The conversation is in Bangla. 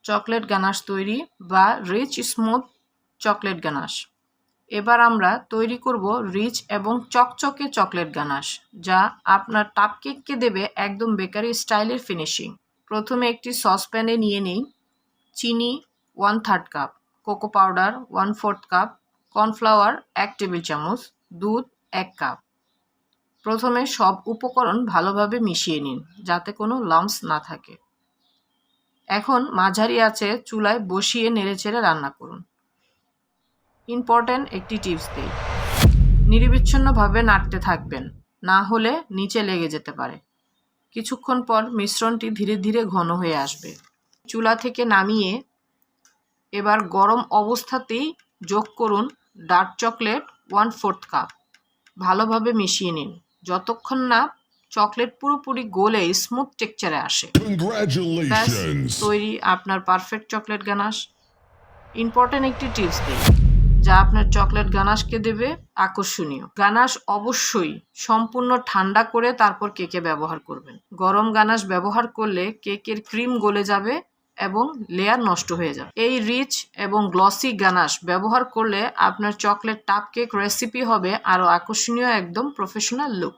চকলেট গানাশ তৈরি বা রিচ স্মুথ চকলেট গানাশ। এবার আমরা তৈরি করব রিচ এবং চকচকে চকলেট গানাশ, যা আপনার কাপকেককে দেবে একদম বেকারি স্টাইলের ফিনিশিং। প্রথমে একটি সসপ্যানে নিয়ে নিই চিনি 1/3 cup, cocoa powder 1/4 cup, cornflour 1 table চামচ, দুধ 1 কাপ। প্রথমে সব উপকরণ ভালোভাবে মিশিয়ে নিন যাতে কোনো লাম্পস না থাকে। এখন মাঝারি আঁচে চুলায় বসিয়ে নেড়েচেড়ে রান্না করুন। ইম্পর্ট্যান্ট একটি টিপস দিই, নিরবিচ্ছিন্নভাবে নাড়তে থাকবেন, না হলে নিচে লেগে যেতে পারে। কিছুক্ষণ পর মিশ্রণটি ধীরে ধীরে ঘন হয়ে আসবে। চুলা থেকে নামিয়ে এবার গরম অবস্থাতেই যোগ করুন ডার্ক চকলেট 1/4 কাপ। ভালোভাবে মিশিয়ে নিন যতক্ষণ না চকলেট পুরোপুরি গলে স্মুথ টেক্সচারে আসে। ব্যাস তৈরি আপনার পারফেক্ট চকলেট গানাশ। ইম্পর্ট্যান্ট একটি টিপস দিই, যা আপনার চকলেট গানাশকে দেবে আকর্ষণীয়। গানাশ অবশ্যই সম্পূর্ণ ঠান্ডা করে তারপর কেকে ব্যবহার করবেন। গরম গানাশ ব্যবহার করলে কেকের ক্রিম গলে যাবে এবং লেয়ার নষ্ট হয়ে যাবে। এই রিচ এবং গ্লসি গানাশ ব্যবহার করলে আপনার চকলেট কাপ কেক রেসিপি হবে আরও আকর্ষণীয়, একদম প্রফেশনাল লুক।